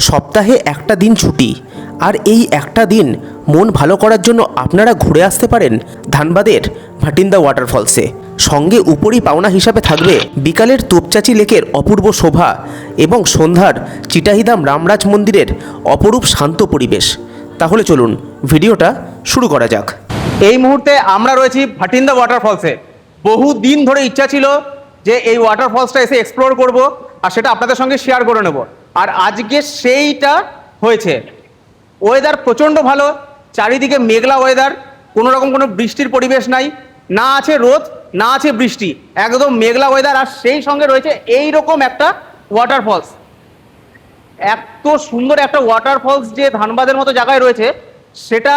সপ্তাহে একটা দিন ছুটি, আর এই একটা দিন মন ভালো করার জন্য আপনারা ঘুরে আসতে পারেন ধানবাদের ভাটিন্দা ওয়াটারফলসে। সঙ্গে উপরই পাওনা হিসাবে থাকবে বিকালের তোপচাচি লেকের অপূর্ব শোভা এবং সন্ধ্যার চিটাহিদাম রামরাজ মন্দিরের অপরূপ শান্ত পরিবেশ। তাহলে চলুন ভিডিওটা শুরু করা যাক। এই মুহূর্তে আমরা রয়েছি ভাটিন্দা ওয়াটারফলসে। বহু দিন ধরে ইচ্ছা ছিল যে এই ওয়াটারফলসটা এসে এক্সপ্লোর করব আর সেটা আপনাদের সঙ্গে শেয়ার করে নেব, আর আজকে সেইটা হয়েছে। ওয়েদার প্রচণ্ড ভালো, চারিদিকে মেঘলা ওয়েদার, কোনো রকম কোনো বৃষ্টির পরিবেশ নাই, না আছে রোদ না আছে বৃষ্টি, একদম মেঘলা ওয়েদার। আর সেই সঙ্গে রয়েছে এই রকম একটা ওয়াটারফলস। এত সুন্দর একটা ওয়াটারফলস যে ধানবাদের মতো জায়গায় রয়েছে সেটা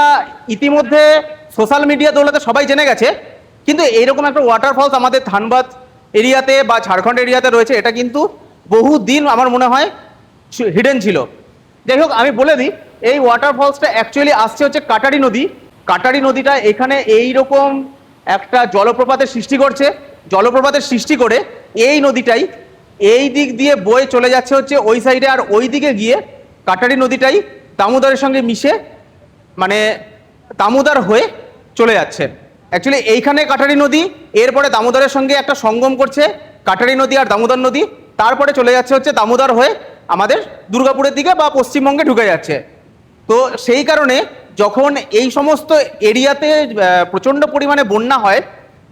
ইতিমধ্যে সোশ্যাল মিডিয়া দৌলতে সবাই জেনে গেছে, কিন্তু এইরকম একটা ওয়াটারফলস আমাদের ধানবাদ এরিয়াতে বা ঝাড়খণ্ড এরিয়াতে রয়েছে, এটা কিন্তু বহু দিন আমার মনে হয় হিডেন ছিল। যাই হোক, আমি বলে দিই এই ওয়াটারফলসটা অ্যাকচুয়ালি আসছে হচ্ছে কাটারি নদী। কাটারি নদীটা এখানে এইরকম একটা জলপ্রপাতের সৃষ্টি করছে, জলপ্রপাতের সৃষ্টি করে এই নদীটাই এই দিক দিয়ে বয়ে চলে যাচ্ছে হচ্ছে ওই সাইডে, আর ওই দিকে গিয়ে কাটারি নদীটাই দামোদরের সঙ্গে মিশে মানে দামোদর হয়ে চলে যাচ্ছে। অ্যাকচুয়ালি এইখানে কাটারি নদী, এরপরে দামোদরের সঙ্গে একটা সঙ্গম করছে কাটারি নদী আর দামোদর নদী, তারপরে চলে যাচ্ছে হচ্ছে দামোদর হয়ে আমাদের দুর্গাপুরের দিকে বা পশ্চিমবঙ্গে ঢুকে যাচ্ছে। তো সেই কারণে যখন এই সমস্ত এরিয়াতে প্রচণ্ড পরিমাণে বন্যা হয়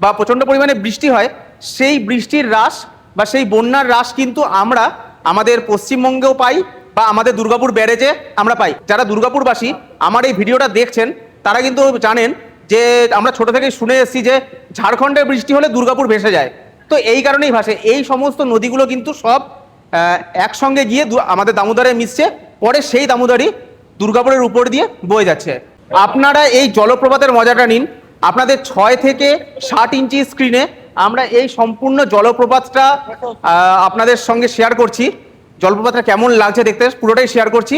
বা প্রচণ্ড পরিমাণে বৃষ্টি হয়, সেই বৃষ্টির হ্রাস বা সেই বন্যার হ্রাস কিন্তু আমরা আমাদের পশ্চিমবঙ্গেও পাই বা আমাদের দুর্গাপুর ব্যারেজে আমরা পাই। যারা দুর্গাপুরবাসী আমার এই ভিডিওটা দেখছেন তারা কিন্তু জানেন যে আমরা ছোট থেকেই শুনে এসেছি যে ঝাড়খণ্ডের বৃষ্টি হলে দুর্গাপুর ভেসে যায়। তো এই কারণেই ভাসে। এই সমস্ত নদীগুলো কিন্তু সব একসঙ্গে গিয়ে আমাদের দামোদরে মিশছে, পরে সেই দামোদরই দুর্গাপুরের উপর দিয়ে বয়ে যাচ্ছে। আপনারা এই জলপ্রপাতের মজাটা নিন। আপনাদের 6 থেকে 60 ইঞ্চি স্ক্রিনে আমরা এই সম্পূর্ণ জলপ্রপাতটা আপনাদের সঙ্গে শেয়ার করছি। জলপ্রপাতটা কেমন লাগছে দেখতে পুরোটাই শেয়ার করছি।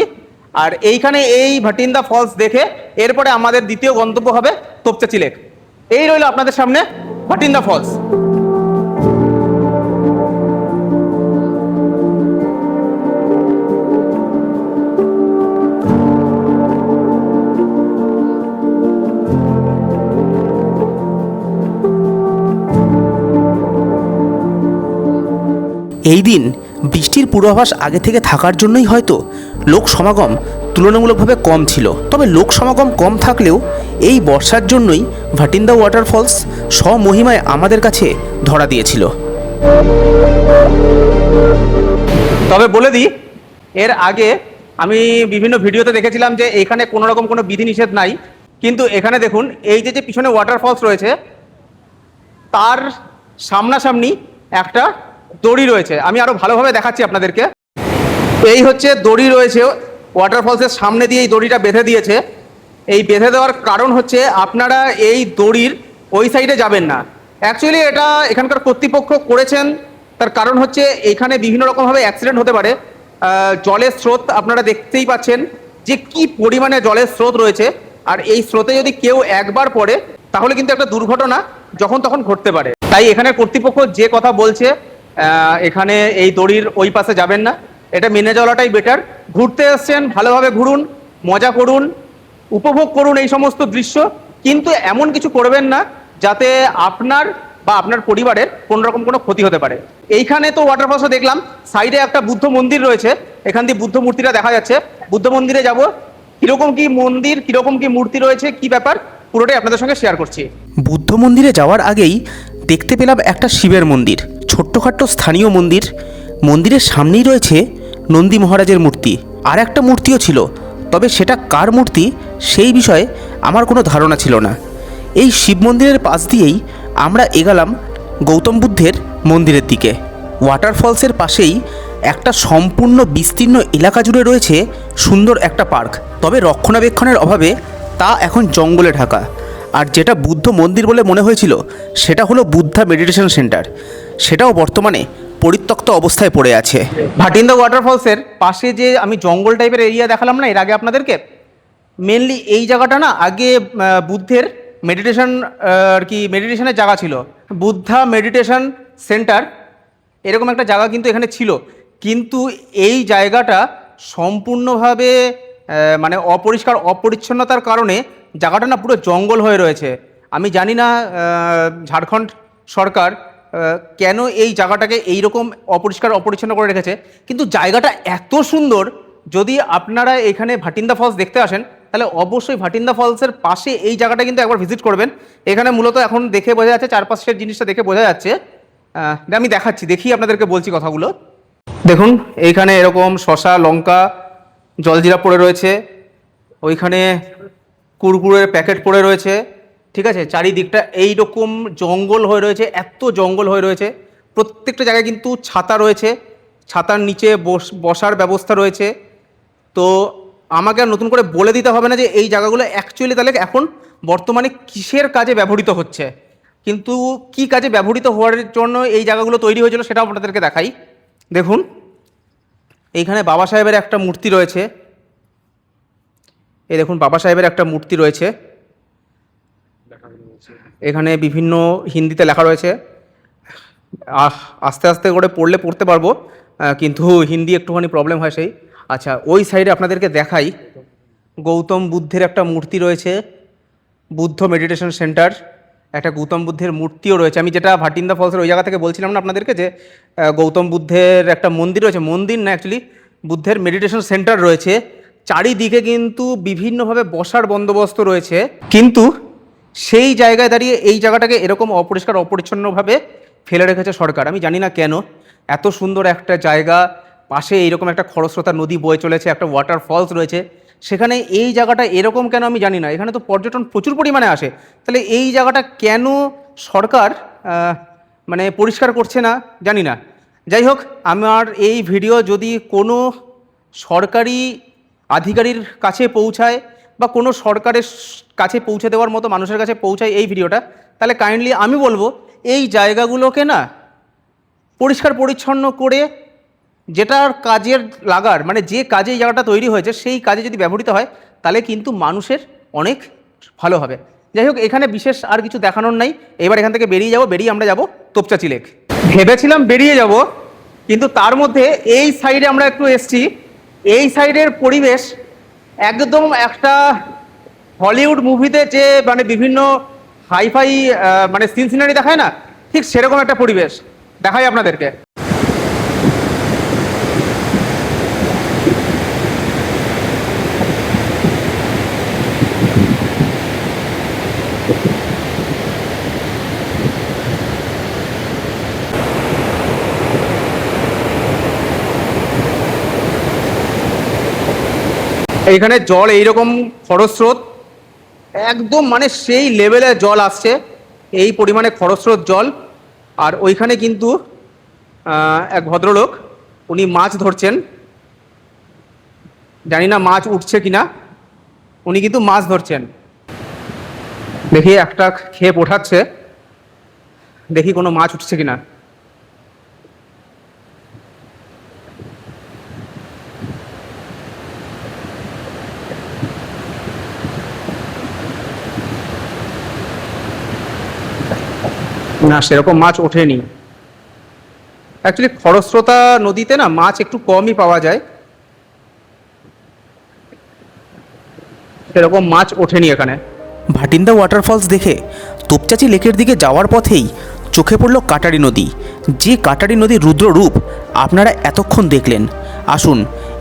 আর এইখানে এই ভাটিন্দা ফলস দেখে এরপরে আমাদের দ্বিতীয় গন্তব্য হবে তোপচাচি লেক। এই রইল আপনাদের সামনে ভাটিন্দা ফলস। এই দিন বৃষ্টির পূর্বাভাস আগে থেকে থাকার জন্যই হয়তো লোক সমাগম তুলনামূলকভাবে কম ছিল। তবে লোক সমাগম কম থাকলেও এই বর্ষার জন্যই ভাটিন্দা ওয়াটারফলস স্বমহিমায় আমাদের কাছে ধরা দিয়েছিল। তবে বলে দিই, এর আগে আমি বিভিন্ন ভিডিওতে দেখেছিলাম যে এখানে কোনো রকম কোনো বিধিনিষেধ নাই, কিন্তু এখানে দেখুন এই যে পিছনে ওয়াটারফলস রয়েছে তার সামনাসামনি একটা দড়ি রয়েছে। আমি আরো ভালোভাবে দেখাচ্ছি আপনাদেরকে। এই হচ্ছে দড়ি রয়েছে ওয়াটারফলসের সামনে দিয়ে, এই দড়িটা বেঁধে দিয়েছে। এই বেঁধে দেওয়ার কারণ হচ্ছে আপনারা এই দড়ির ওই সাইডে যাবেন না। অ্যাকচুয়ালি এটা এখানকার কর্তৃপক্ষ করেছেন, তার কারণ হচ্ছে এখানে বিভিন্ন রকমভাবে অ্যাক্সিডেন্ট হতে পারে। জলের স্রোত আপনারা দেখতেই পাচ্ছেন যে কি পরিমাণে জলের স্রোত রয়েছে, আর এই স্রোতে যদি কেউ একবার পড়ে তাহলে কিন্তু একটা দুর্ঘটনা যখন তখন ঘটতে পারে। তাই এখানে কর্তৃপক্ষ যে কথা বলছে এখানে এই দড়ির ওই পাশে যাবেন না, এটা মেনে চলাটাই বেটার। ঘুরতে এসছেন ভালোভাবে ঘুরুন, মজা করুন, উপভোগ করুন এই সমস্ত দৃশ্য, কিন্তু এমন কিছু করবেন না যাতে আপনার বা আপনার পরিবারের কোনো রকম কোনো ক্ষতি হতে পারে। এইখানে তো ওয়াটারফলসও দেখলাম, সাইডে একটা বুদ্ধ মন্দির রয়েছে, এখান দিয়ে বুদ্ধ মূর্তিটা দেখা যাচ্ছে। বুদ্ধ মন্দিরে যাব, কিরকম কি মন্দির, কিরকম কি মূর্তি রয়েছে, কি ব্যাপার পুরোটাই আপনাদের সঙ্গে শেয়ার করছি। বুদ্ধ মন্দিরে যাওয়ার আগেই দেখতে পেলাম একটা শিবের মন্দির, ছোট্টখাট্ট স্থানীয় মন্দির। মন্দিরের সামনেই রয়েছে নন্দী মহারাজের মূর্তি, আর একটা মূর্তিও ছিল, তবে সেটা কার মূর্তি সেই বিষয়ে আমার কোনো ধারণা ছিল না। এই শিব মন্দিরের পাশ দিয়েই আমরা এগালাম গৌতম বুদ্ধের মন্দিরের দিকে। ওয়াটারফলসের পাশেই একটা সম্পূর্ণ বিস্তীর্ণ এলাকা জুড়ে রয়েছে সুন্দর একটা পার্ক, তবে রক্ষণাবেক্ষণের অভাবে তা এখন জঙ্গলে ঢাকা। আর যেটা বুদ্ধ মন্দির বলে মনে হয়েছিল সেটা হলো বুদ্ধা মেডিটেশন সেন্টার, সেটাও বর্তমানে পরিত্যক্ত অবস্থায় পড়ে আছে। ভাটিন্দা ওয়াটারফলসের পাশে যে আমি জঙ্গল টাইপের এরিয়া দেখালাম না এর আগে আপনাদেরকে, মেনলি এই জায়গাটা না আগে বুদ্ধের মেডিটেশন আর কি মেডিটেশনের জায়গা ছিল, বুদ্ধা মেডিটেশন সেন্টার এরকম একটা জায়গা কিন্তু এখানে ছিল। কিন্তু এই জায়গাটা সম্পূর্ণভাবে মানে অপরিষ্কার অপরিচ্ছন্নতার কারণে জায়গাটা না পুরো জঙ্গল হয়ে রয়েছে। আমি জানি না ঝাড়খণ্ড সরকার কেন এই জায়গাটাকে এইরকম অপরিষ্কার অপরিচ্ছন্ন করে রেখেছে, কিন্তু জায়গাটা এত সুন্দর। যদি আপনারা এখানে ভাটিন্দা ফলস দেখতে আসেন তাহলে অবশ্যই ভাটিন্দা ফলসের পাশে এই জায়গাটা কিন্তু একবার ভিজিট করবেন। এখানে মূলত এখন দেখে বোঝা যাচ্ছে, চারপাশের জিনিসটা দেখে বোঝা যাচ্ছে। আমি দেখাচ্ছি, দেখি আপনাদেরকে বলছি কথাগুলো। দেখুন এইখানে এরকম শসা লঙ্কা জলজিরা পড়ে রয়েছে, ওইখানে কুরকুরের প্যাকেট পড়ে রয়েছে, ঠিক আছে। চারিদিকটা এইরকম জঙ্গল হয়ে রয়েছে, এত জঙ্গল হয়ে রয়েছে। প্রত্যেকটা জায়গায় কিন্তু ছাতা রয়েছে, ছাতার নিচে বসার ব্যবস্থা রয়েছে। তো আমাকে আর নতুন করে বলে দিতে হবে না যে এই জায়গাগুলো অ্যাকচুয়ালি তাহলে এখন বর্তমানে কিসের কাজে ব্যবহৃত হচ্ছে, কিন্তু কি কাজে ব্যবহৃত হওয়ার জন্য এই জায়গাগুলো তৈরি হয়েছিল সেটাও আপনাদেরকে দেখাই। দেখুন এইখানে বাবা সাহেবের একটা মূর্তি রয়েছে, এই দেখুন বাবা সাহেবের একটা মূর্তি রয়েছে, এখানে বিভিন্ন হিন্দিতে লেখা রয়েছে। আস্তে আস্তে করে পড়তে পারবো, কিন্তু হিন্দি একটুখানি প্রবলেম হয় সেই। আচ্ছা ওই সাইডে আপনাদেরকে দেখাই, গৌতম বুদ্ধের একটা মূর্তি রয়েছে, বুদ্ধ মেডিটেশন সেন্টার, একটা গৌতম বুদ্ধের মূর্তিও রয়েছে। আমি যেটা ভাটিন্দা ফলসের ওই জায়গা থেকে বলছিলাম না আপনাদেরকে যে গৌতম বুদ্ধের একটা মন্দির রয়েছে, মন্দির না অ্যাকচুয়ালি বুদ্ধের মেডিটেশন সেন্টার রয়েছে। চারিদিকে কিন্তু বিভিন্নভাবে বসার বন্দোবস্ত রয়েছে, কিন্তু সেই জায়গায় দাঁড়িয়ে এই জায়গাটাকে এরকম অপরিষ্কার অপরিচ্ছন্নভাবে ফেলে রেখেছে সরকার। আমি জানি না কেন। এত সুন্দর একটা জায়গা, পাশে এইরকম একটা খরস্রোতা নদী বয়ে চলেছে, একটা ওয়াটার ফলস রয়েছে, সেখানে এই জায়গাটা এরকম কেন আমি জানি না। এখানে তো পর্যটন প্রচুর পরিমাণে আসে, তাহলে এই জায়গাটা কেন সরকার মানে পরিষ্কার করছে না জানি না। যাই হোক, আমার এই ভিডিও যদি কোনো সরকারি আধিকারির কাছে পৌঁছায় বা কোনো সরকারের কাছে পৌঁছে দেওয়ার মতো মানুষের কাছে পৌঁছায় এই ভিডিওটা, তাহলে কাইন্ডলি আমি বলবো এই জায়গাগুলোকে না পরিষ্কার পরিচ্ছন্ন করে যেটার কাজের লাগার, মানে যে কাজে এই জায়গাটা তৈরি হয়েছে সেই কাজে যদি ব্যবহৃত হয় তাহলে কিন্তু মানুষের অনেক ভালো হবে। যাই হোক, এখানে বিশেষ আর কিছু দেখানোর নাই। এবার এখান থেকে বেরিয়ে যাব, বেরিয়ে আমরা যাব তোপচাঁচি লেক। ভেবেছিলাম বেরিয়ে যাব, কিন্তু তার মধ্যে এই সাইডে আমরা একটু এসছি। এই সাইডের পরিবেশ একদম একটা হলিউড মুভিতে যে মানে বিভিন্ন হাইফাই মানে সিন সিনারি দেখায় না, ঠিক সেরকম একটা পরিবেশ দেখাই আপনাদেরকে। এইখানে জল এইরকম খরস্রোত, একদম মানে সেই লেভেলের জল আসছে, এই পরিমাণে খরস্রোত জল। আর ওইখানে কিন্তু এক ভদ্রলোক, উনি মাছ ধরছেন, জানি না মাছ উঠছে কিনা, উনি কিন্তু মাছ ধরছেন। দেখি একটা খেপ ওঠাচ্ছে, দেখি কোনো মাছ উঠছে কিনা। না, সেরকম মাছ ওঠেনি। অ্যাকচুয়ালি খরস্রোতা নদীতে না মাছ একটু কমই পাওয়া যায়, সেরকম মাছ ওঠেনি এখানে। ভাটিন্দা ওয়াটারফলস দেখে তোপচাঁচি লেকের দিকে যাওয়ার পথেই চোখে পড়ল কাটারি নদী। যে কাটারি নদীর রুদ্র রূপ আপনারা এতক্ষণ দেখলেন, আসুন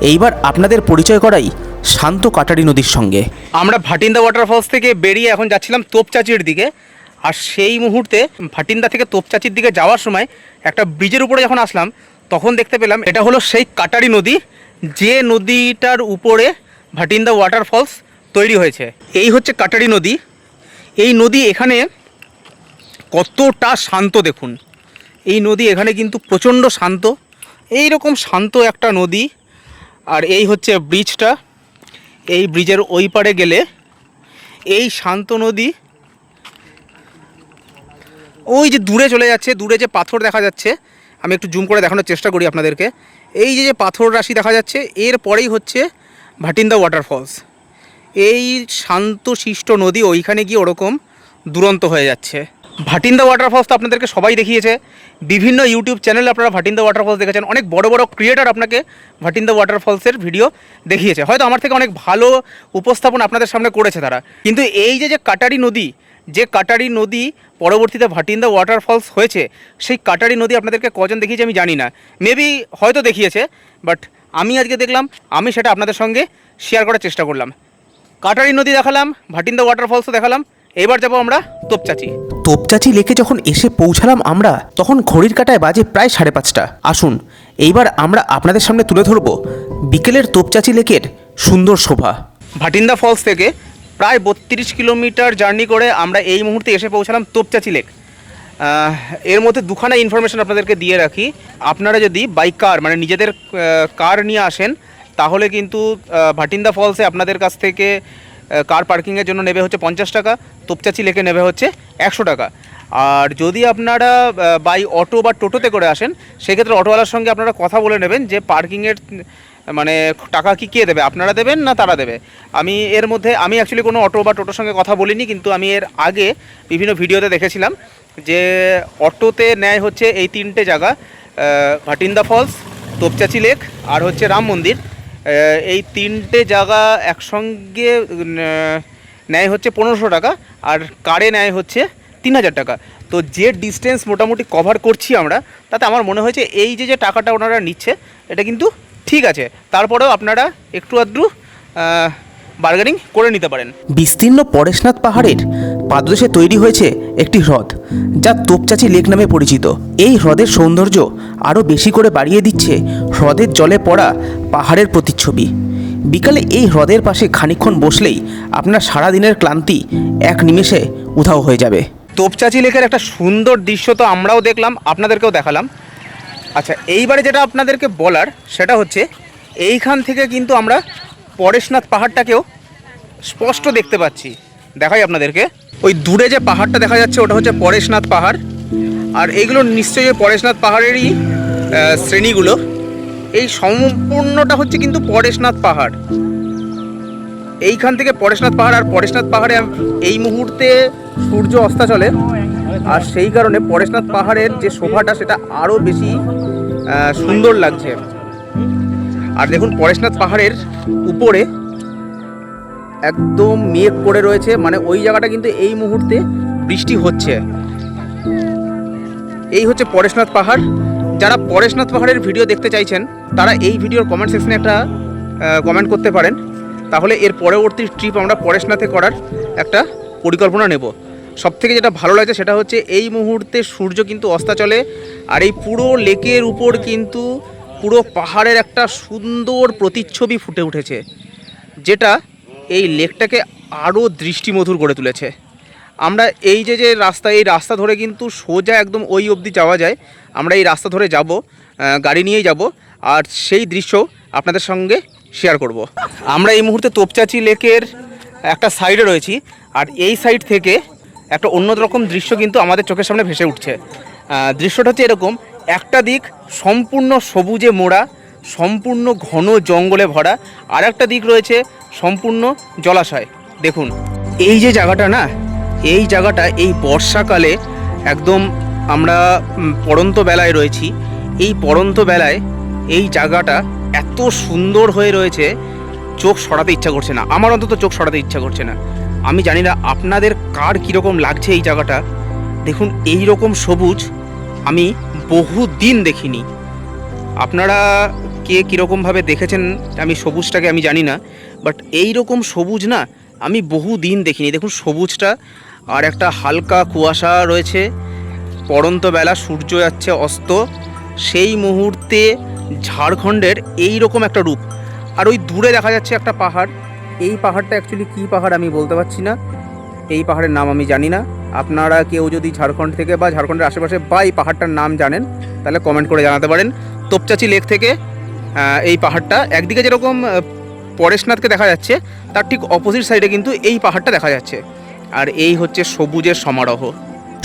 এইবার আপনাদের পরিচয় করাই শান্ত কাটারি নদীর সঙ্গে। আমরা ভাটিন্দা ওয়াটারফলস থেকে বেরিয়ে এখন যাচ্ছিলাম তোপচাঁচির দিকে। আর সেই মুহূর্তে ভাটিন্দা থেকে তোপচাঁচির দিকে যাওয়ার সময় একটা ব্রিজের উপরে যখন আসলাম তখন দেখতে পেলাম এটা হলো সেই কাটারি নদী, যে নদীটার উপরে ভাটিন্দা ওয়াটারফলস তৈরি হয়েছে। এই হচ্ছে কাটারি নদী। এই নদী এখানে কতটা শান্ত দেখুন, এই নদী এখানে কিন্তু প্রচণ্ড শান্ত, এই রকম শান্ত একটা নদী। আর এই হচ্ছে ব্রিজটা, এই ব্রিজের ওই পারে গেলে এই শান্ত নদী ওই যে দূরে চলে যাচ্ছে, দূরে যে পাথর দেখা যাচ্ছে, আমি একটু জুম করে দেখানোর চেষ্টা করি আপনাদেরকে। এই যে পাথর রাশি দেখা যাচ্ছে, এর পরেই হচ্ছে ভাটিন্দা ওয়াটারফলস। এই শান্ত শিষ্ট নদী ওইখানে গিয়ে ওরকম দুরন্ত হয়ে যাচ্ছে। ভাটিন্দা ওয়াটারফলস তো আপনাদেরকে সবাই দেখিয়েছে, বিভিন্ন ইউটিউব চ্যানেলে আপনারা ভাটিন্দা ওয়াটারফলস দেখেছেন, অনেক বড় বড় ক্রিয়েটার আপনাকে ভাটিন্দা ওয়াটারফলসের ভিডিও দেখিয়েছে, হয়তো আমার থেকে অনেক ভালো উপস্থাপন আপনাদের সামনে করেছে তারা। কিন্তু এই যে কাটারি নদী, যে কাটারি নদী পরবর্তীতে ভাটিন্দা ওয়াটারফলস হয়েছে, সেই কাটারি নদী আপনাদেরকে কজন দেখিয়েছে আমি জানি না, মেবি হয়তো দেখিয়েছে, বাট আমি আজকে দেখলাম, আমি সেটা আপনাদের সঙ্গে শেয়ার করার চেষ্টা করলাম। কাটারি নদী দেখালাম, ভাটিন্দা ওয়াটারফলসও দেখালাম, এবার যাবো আমরা তোপচাচি। তোপচাচি লেকে যখন এসে পৌঁছালাম আমরা, তখন ঘড়ির কাঁটায় বাজে প্রায় 5:30। আসুন এইবার আমরা আপনাদের সামনে তুলে ধরব বিকেলের তোপচাচি লেকের সুন্দর শোভা। ভাটিন্দা ফলস থেকে প্রায় 32 কিলোমিটার জার্নি করে আমরা এই মুহূর্তে এসে পৌঁছালাম তোপচাচি লেক। এর মধ্যে দুখানা ইনফরমেশন আপনাদেরকে দিয়ে রাখি। আপনারা যদি বাই কার মানে নিজেদের কার নিয়ে আসেন, তাহলে কিন্তু ভাটিন্দা ফলসে আপনাদের কাছ থেকে কার পার্কিংয়ের জন্য নেবে হচ্ছে 50 টাকা, তোপচাচি লেকে নেবে হচ্ছে 100 টাকা। আর যদি আপনারা বাই অটো বা টোটোতে করে আসেন, সেক্ষেত্রে অটোওয়ালার সঙ্গে আপনারা কথা বলে নেবেন যে পার্কিংয়ের মানে টাকা কি কে দেবে, আপনারা দেবেন না তারা দেবে। আমি অ্যাকচুয়ালি কোনো অটো বা টোটোর সঙ্গে কথা বলিনি, কিন্তু আমি এর আগে বিভিন্ন ভিডিওতে দেখেছিলাম যে অটোতে নেয় হচ্ছে এই 3টে জায়গা, ভাটিন্দা ফলস, তোপচাচি লেক আর হচ্ছে রাম মন্দির। এই 3টে জায়গা একসঙ্গে নেয় হচ্ছে 1500 টাকা, আর কারে নেয় হচ্ছে 3000 টাকা। তো যে ডিস্টেন্স মোটামুটি কভার করছি আমরা, তাতে আমার মনে হয়েছে এই যে টাকাটা ওনারা নিচ্ছে এটা কিন্তু ঠিক আছে। তারপরেও আপনারা একটু আধটু বার্গেনিং করে নিতে পারেন। বিস্তীর্ণ পরেশনাথ পাহাড়ের পাদদেশে তৈরি হয়েছে একটি হ্রদ, যা তোপচাচি লেক নামে পরিচিত। এই হ্রদের সৌন্দর্য আরও বেশি করে বাড়িয়ে দিচ্ছে হ্রদের জলে পড়া পাহাড়ের প্রতিচ্ছবি। বিকালে এই হ্রদের পাশে খানিকক্ষণ বসলেই আপনার সারাদিনের ক্লান্তি এক নিমেষে উধাও হয়ে যাবে। তোপচাচি লেকের একটা সুন্দর দৃশ্য তো আমরাও দেখলাম, আপনাদেরকেও দেখালাম। আচ্ছা, এইবারে যেটা আপনাদেরকে বলার সেটা হচ্ছে, এইখান থেকে কিন্তু আমরা পরেশনাথ পাহাড়টাকেও স্পষ্ট দেখতে পাচ্ছি। দেখাই আপনাদেরকে, ওই দূরে যে পাহাড়টা দেখা যাচ্ছে ওটা হচ্ছে পরেশনাথ পাহাড়, আর এইগুলো নিশ্চয়ই ওই পরেশনাথ পাহাড়েরই শ্রেণীগুলো। এই সম্পূর্ণটা হচ্ছে কিন্তু পরেশনাথ পাহাড়। এইখান থেকে পরেশনাথ পাহাড়, আর পরেশনাথ পাহাড়ে এই মুহূর্তে সূর্য অস্তাচলে, আর সেই কারণে পরেশনাথ পাহাড়ের যে শোভাটা সেটা আরও বেশি সুন্দর লাগছে। আর দেখুন পরেশনাথ পাহাড়ের উপরে একদম মেঘ পড়ে রয়েছে, মানে ওই জায়গাটা কিন্তু এই মুহূর্তে বৃষ্টি হচ্ছে। এই হচ্ছে পরেশনাথ পাহাড়। যারা পরেশনাথ পাহাড়ের ভিডিও দেখতে চাইছেন, তারা এই ভিডিওর কমেন্ট সেকশনে একটা কমেন্ট করতে পারেন, তাহলে এর পরবর্তী ট্রিপ আমরা পরেশনাথে করার একটা পরিকল্পনা নেব। সবথেকে যেটা ভালো লাগছে সেটা হচ্ছে এই মুহূর্তে সূর্য কিন্তু অস্তাচলে, আর এই পুরো লেকের উপর কিন্তু পুরো পাহাড়ের একটা সুন্দর প্রতিচ্ছবি ফুটে উঠেছে, যেটা এই লেকটাকে আরও দৃষ্টিমধুর করে তুলেছে। আমরা এই যে রাস্তা, এই রাস্তা ধরে কিন্তু সোজা একদম ওই অবধি যাওয়া যায়। আমরা এই রাস্তা ধরে যাব, গাড়ি নিয়েই যাব, আর সেই দৃশ্য আপনাদের সঙ্গে শেয়ার করব। আমরা এই মুহূর্তে তোপচাচি লেকের একটা সাইডে রয়েছি, আর এই সাইড থেকে একটা অন্যরকম দৃশ্য কিন্তু আমাদের চোখের সামনে ভেসে উঠছে। দৃশ্যটা হচ্ছে এরকম, একটা দিক সম্পূর্ণ সবুজে মোড়া, সম্পূর্ণ ঘন জঙ্গলে ভরা, আর একটা দিক রয়েছে সম্পূর্ণ জলাশয়। দেখুন এই যে জায়গাটা না, এই জায়গাটা এই বর্ষাকালে একদম আমরা পড়ন্ত বেলায় রয়েছি। এই পড়ন্ত বেলায় এই জায়গাটা এত সুন্দর হয়ে রয়েছে, চোখ সরাতে ইচ্ছা করছে না। আমার অন্তত চোখ সরাতে ইচ্ছা করছে না। আমি জানি না আপনাদের কার কীরকম লাগছে এই জায়গাটা। দেখুন এই রকম সবুজ আমি বহু দিন দেখিনি। আপনারা কে কীরকমভাবে দেখেছেন আমি সবুজটাকে আমি জানি না, বাট এই রকম সবুজ না আমি বহু দিন দেখিনি। দেখুন সবুজটা, আর একটা হালকা কুয়াশা রয়েছে, পড়ন্ত বেলা, সূর্য যাচ্ছে অস্ত, সেই মুহূর্তে ঝাড়খণ্ডের এই রকম একটা রূপ। আর ওই দূরে দেখা যাচ্ছে একটা পাহাড়। এই পাহাড়টা অ্যাকচুয়ালি কী পাহাড় আমি বলতে পারছি না, এই পাহাড়ের নাম আমি জানি না। আপনারা কেউ যদি ঝাড়খণ্ড থেকে বা ঝাড়খণ্ডের আশেপাশে বা এই পাহাড়টার নাম জানেন, তাহলে কমেন্ট করে জানাতে পারেন। তোপচাচি লেক থেকে এই পাহাড়টা, একদিকে যেরকম পরেশনাথকে দেখা যাচ্ছে, তার ঠিক অপোজিট সাইডে কিন্তু এই পাহাড়টা দেখা যাচ্ছে। আর এই হচ্ছে সবুজের সমারোহ।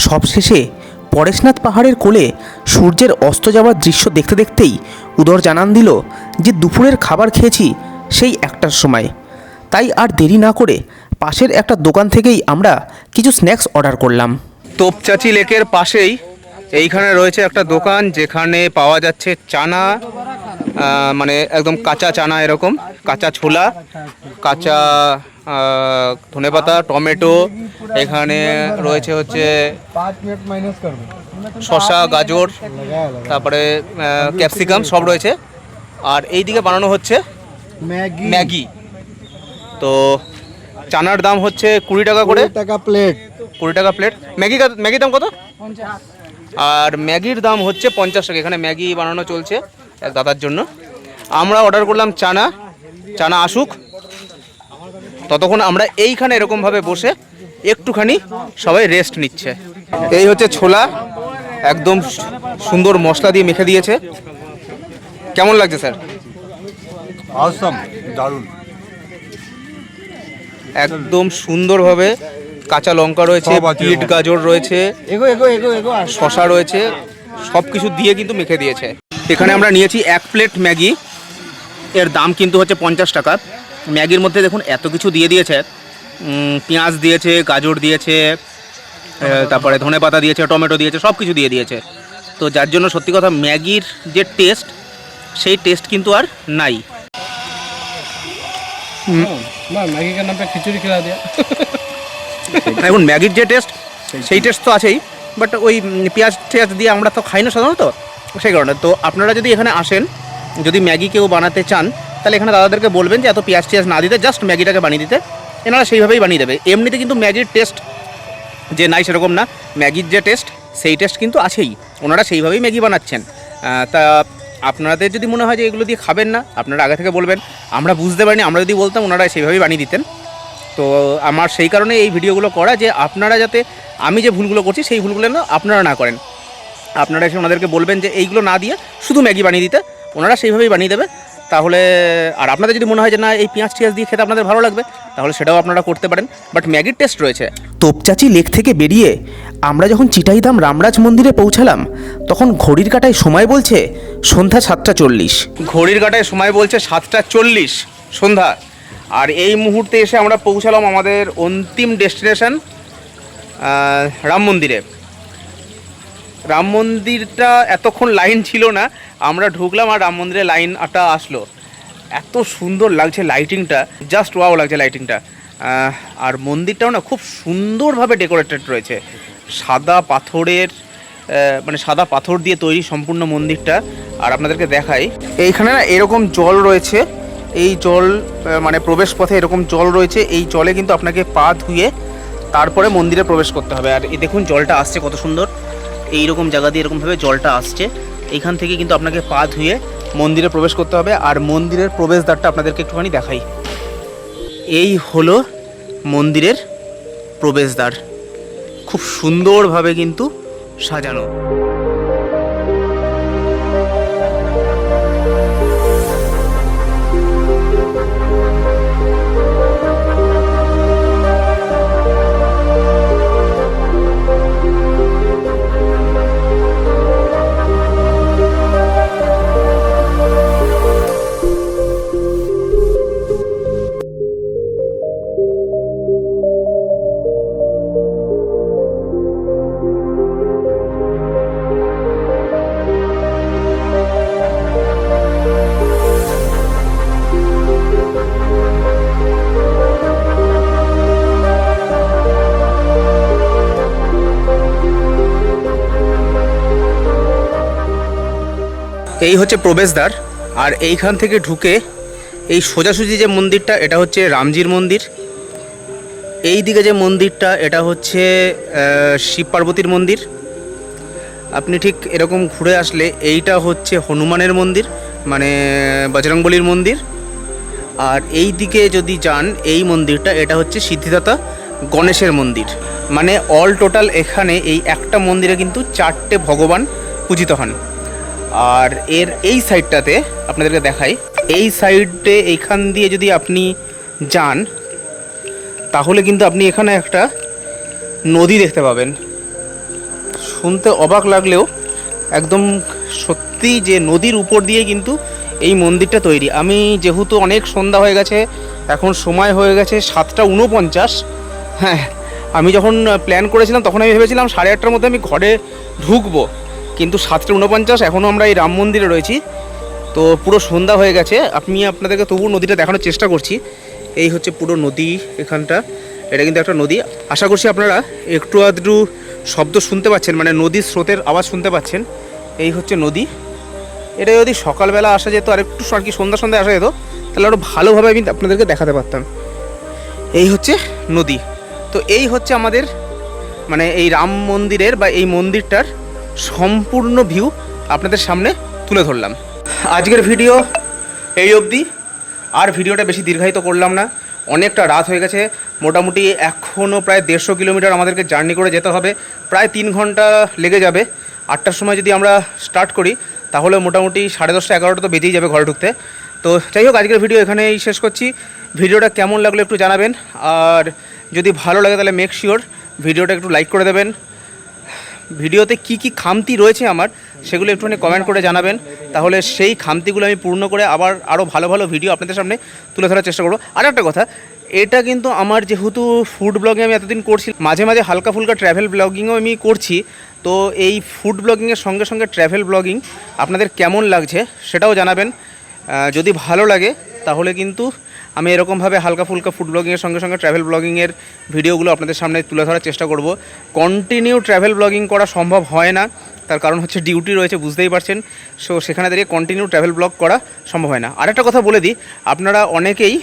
সবশেষে পরেশনাথ পাহাড়ের কোলে সূর্যের অস্ত যাওয়ার দৃশ্য দেখতে দেখতেই উদর জানান দিল যে দুপুরের খাবার খেয়েছি সেই 1টার সময়। তাই আর দেরি না করে পাশের একটা দোকান থেকেই আমরা কিছু স্ন্যাক্স অর্ডার করলাম। তোপচাচি লেকের পাশেই এইখানে রয়েছে একটা দোকান যেখানে পাওয়া যাচ্ছে চানা, মানে একদম কাঁচা চানা, এরকম কাঁচা ছোলা, কাঁচা ধনেপাতা, টমেটো, এখানে রয়েছে হচ্ছে শসা, গাজর, তারপরে ক্যাপসিকাম সব রয়েছে। আর এই দিকে বানানো হচ্ছে ম্যাগি। তো চানার দাম হচ্ছে 20 টাকা করে, 20 টাকা প্লেট। ম্যাগির দাম কত? আর ম্যাগির দাম হচ্ছে 50 টাকা। এখানে ম্যাগি বানানো চলছে এক দাদার জন্য। আমরা অর্ডার করলাম চানা আসুক, ততক্ষণ আমরা এইখানে এরকমভাবে বসে একটুখানি সবাই রেস্ট নিচ্ছে। এই হচ্ছে ছোলা, একদম সুন্দর মশলা দিয়ে মেখে দিয়েছে। কেমন লাগছে স্যার? অসম, দারুণ। একদম সুন্দরভাবে কাঁচা লঙ্কা রয়েছে, বিট গাজর রয়েছে, শসা রয়েছে, সব কিছু দিয়ে কিন্তু মেখে দিয়েছে। এখানে আমরা নিয়েছি 1 প্লেট ম্যাগি, এর দাম কিন্তু হচ্ছে 50 টাকা। ম্যাগির মধ্যে দেখুন এত কিছু দিয়ে দিয়েছে, পেঁয়াজ দিয়েছে, গাজর দিয়েছে, তারপরে ধনেপাতা দিয়েছে, টমেটো দিয়েছে, সব কিছু দিয়ে দিয়েছে। তো যার জন্য সত্যি কথা ম্যাগির যে টেস্ট, সেই টেস্ট কিন্তু আর নাই। मैगी का नाम पे खिचड़ी खिला दिया। এখন ম্যাগির যে টেস্ট, সেই টেস্ট তো আছেই, বাট ওই পেঁয়াজ টেয়াজ দিয়ে আমরা তো খাই না সাধারণত, সেই কারণে। তো আপনারা যদি এখানে আসেন, যদি ম্যাগি কেউ বানাতে চান, তাহলে এখানে দাদাদেরকে বলবেন যে এত পেঁয়াজ টেয়াজ না দিতে, জাস্ট ম্যাগিটাকে বানিয়ে দিতে, এনারা সেইভাবেই বানিয়ে দেবে। এমনিতে কিন্তু ম্যাগির টেস্ট যে নাই সেরকম না, ম্যাগির যে টেস্ট, সেই টেস্ট কিন্তু আছেই, ওনারা সেইভাবেই ম্যাগি বানাচ্ছেন। তা আপনাদের যদি মনে হয় যে এগুলো দিয়ে খাবেন না, আপনারা আগে থেকে বলবেন, আমরা বুঝতে পারিনি, আমরা যদি বলতাম ওনারা সেইভাবেই বানিয়ে দিতেন। তো আমার সেই কারণে এই ভিডিওগুলো করা, যে আপনারা যাতে আমি যে ভুলগুলো করছি সেই ভুলগুলো না আপনারা না করেন। আপনারা এসে ওনাদেরকে বলবেন যে এইগুলো না দিয়ে শুধু ম্যাগি বানিয়ে দিতে, ওনারা সেইভাবেই বানিয়ে দেবে। তাহলে আর আপনাদের যদি মনে হয় যে না এই পেঁয়াজ টিয়াজ দিয়ে খেতে আপনাদের ভালো লাগবে, তাহলে সেটাও আপনারা করতে পারেন, বাট ম্যাগির টেস্ট রয়েছে। তোপচাচি লেক থেকে বেরিয়ে আমরা যখন চিটাইদাম রামরাজ মন্দিরে পৌঁছালাম, তখন ঘড়ির কাঁটায় সময় বলছে সন্ধ্যা 7:40। ঘড়ির কাঁটায় সময় বলছে 7:40 সন্ধ্যা। আর এই মুহূর্তে এসে আমরা পৌঁছালাম আমাদের অন্তিম ডেস্টিনেশন রাম মন্দিরে। রাম মন্দিরটা এতক্ষণ লাইন ছিল না, আমরা ঢুকলাম আর রাম মন্দিরে লাইনটা আসলো। এত সুন্দর লাগছে লাইটিংটা, জাস্ট ওয়াও লাগছে লাইটিংটা। আর মন্দিরটাও না খুব সুন্দরভাবে ডেকোরেটেড রয়েছে, সাদা পাথরের, মানে সাদা পাথর দিয়ে তৈরি সম্পূর্ণ মন্দিরটা। আর আপনাদেরকে দেখাই, এইখানে না এরকম জল রয়েছে, এই জল মানে প্রবেশ পথে এরকম জল রয়েছে, এই জলে কিন্তু আপনাকে পা ধুয়ে তারপরে মন্দিরে প্রবেশ করতে হবে। আর এই দেখুন জলটা আসছে কত সুন্দর, এইরকম জায়গা দিয়ে এরকমভাবে জলটা আসছে, এইখান থেকে কিন্তু আপনাকে পা ধুয়ে মন্দিরে প্রবেশ করতে হবে। আর মন্দিরের প্রবেশদ্বারটা আপনাদেরকে একটুখানি দেখাই, এই হলো মন্দিরের প্রবেশদ্বার, খুব সুন্দরভাবে কিন্তু সাজানো। এই হচ্ছে প্রবেশদ্বার। আর এইখান থেকে ঢুকে এই সোজাসুজি যে মন্দিরটা, এটা হচ্ছে রামজির মন্দির। এই দিকে যে মন্দিরটা, এটা হচ্ছে শিব পার্বতীর মন্দির। আপনি ঠিক এরকম ঘুরে আসলে এইটা হচ্ছে হনুমানের মন্দির, মানে বজরংবলীর মন্দির। আর এই দিকে যদি যান, এই মন্দিরটা, এটা হচ্ছে সিদ্ধিদাতা গণেশের মন্দির। মানে অল টোটাল এখানে এই একটা মন্দিরে কিন্তু 4টে ভগবান পূজিত হন। আর এর এই সাইডটাতে আপনাদেরকে দেখাই, এই সাইডে এইখান দিয়ে যদি আপনি যান, তাহলে কিন্তু আপনি এখানে একটা নদী দেখতে পাবেন। শুনতে অবাক লাগলেও একদম সত্যি যে নদীর উপর দিয়ে কিন্তু এই মন্দিরটা তৈরি। আমি যেহেতু অনেক সন্ধ্যা হয়ে গেছে, এখন সময় হয়ে গেছে 7:49, হ্যাঁ, আমি যখন প্ল্যান করেছিলাম তখন আমি ভেবেছিলাম 8:30টার মধ্যে আমি ঘরে ঢুকবো, কিন্তু 7:49 এখনও আমরা এই রাম মন্দিরে রয়েছি। তো পুরো সন্ধ্যা হয়ে গেছে। আমি আপনাদেরকে তবু নদীটা দেখানোর চেষ্টা করছি। এই হচ্ছে পুরো নদী, এখানটা এটা কিন্তু একটা নদী। আশা করছি আপনারা একটু আধটু শব্দ শুনতে পাচ্ছেন, মানে নদীর স্রোতের আওয়াজ শুনতে পাচ্ছেন। এই হচ্ছে নদী। এটা যদি সকালবেলা আসা যেত আর একটু আর কি সন্ধ্যায় আসা যেত, তাহলে আরও ভালোভাবে আমি আপনাদেরকে দেখাতে পারতাম। এই হচ্ছে নদী। তো এই হচ্ছে আমাদের মানে এই রাম মন্দিরের বা এই মন্দিরটার সম্পূর্ণ ভিউ আপনাদের সামনে তুলে ধরলাম। আজকের ভিডিও এই অবধি, আর ভিডিওটা বেশি দীর্ঘায়িত করলাম না। অনেকটা রাত হয়ে গেছে, মোটামুটি এখনও প্রায় 150 কিলোমিটার আমাদেরকে জার্নি করে যেতে হবে, প্রায় 3 ঘন্টা লেগে যাবে। 8টার সময় যদি আমরা স্টার্ট করি তাহলে মোটামুটি 10:30 11টা তো বেজেই যাবে ঘরে ঢুকতে। তো যাই হোক, আজকের ভিডিও এখানেই শেষ করছি। ভিডিওটা কেমন লাগলো একটু জানাবেন, আর যদি ভালো লাগে তাহলে মেক শিওর ভিডিওটা একটু লাইক করে দেবেন। ভিডিওতে কি কি খামতি রয়েছে আমার সেগুলো একটুখানি কমেন্ট করে জানাবেন, তাহলে সেই খামতিগুলো আমি পূর্ণ করে আবার আরও ভালো ভালো ভিডিও আপনাদের সামনে তুলে ধরার চেষ্টা করবো। আর একটা কথা, এটা কিন্তু আমার যেহেতু ফুড ব্লগিং আমি এতদিন করছি, মাঝে মাঝে হালকা ফুলকা ট্র্যাভেল ব্লগিংও আমি করছি। তো এই ফুড ব্লগিংয়ের সঙ্গে সঙ্গে ট্র্যাভেল ব্লগিং আপনাদের কেমন লাগছে সেটাও জানাবেন। যদি ভালো লাগে তাহলে কিন্তু আমি এরকমভাবে হালকা ফুলকা ফুড ব্লগিংয়ের সঙ্গে সঙ্গে ট্র্যাভেল ব্লগিংয়ের ভিডিওগুলো আপনাদের সামনে তুলে ধরার চেষ্টা করব। কন্টিনিউ ট্র্যাভেল ব্লগিং করা সম্ভব হয় না, তার কারণ হচ্ছে ডিউটি রয়েছে, বুঝতেই পারছেন। সো সেখানে দাঁড়িয়ে কন্টিনিউ ট্র্যাভেল ব্লগ করা সম্ভব হয় না। আর একটা কথা বলে দিই, আপনারা অনেকেই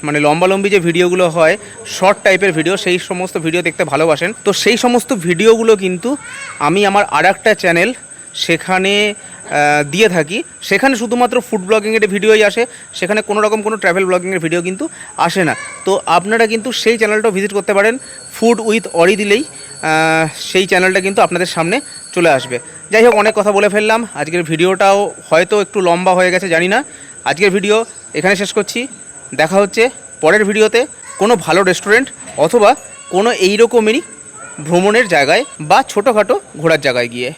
মানে লম্বালম্বি যে ভিডিওগুলো হয়, শর্ট টাইপের ভিডিও, সেই সমস্ত ভিডিও দেখতে ভালোবাসেন। তো সেই সমস্ত ভিডিওগুলো কিন্তু আমি আমার আরেকটা চ্যানেল সেখানে দিয়ে থাকি। সেখানে শুধুমাত্র ফুড ব্লগিংয়ের ভিডিওই আসে, সেখানে কোনো রকম কোনো ট্র্যাভেল ব্লগিংয়ের ভিডিও কিন্তু আসে না। তো আপনারা কিন্তু সেই চ্যানেলটাও ভিজিট করতে পারেন। ফুড উইথ অরি দিলেই সেই চ্যানেলটা কিন্তু আপনাদের সামনে চলে আসবে। যাই হোক, অনেক কথা বলে ফেললাম। আজকের ভিডিওটাও হয়তো একটু লম্বা হয়ে গেছে, জানি না। আজকের ভিডিও এখানে শেষ করছি। দেখা হচ্ছে পরের ভিডিওতে কোনো ভালো রেস্টুরেন্ট অথবা কোনো এইরকমেরই ভ্রমণের জায়গায় বা ছোটোখাটো ঘোরার জায়গায় গিয়ে।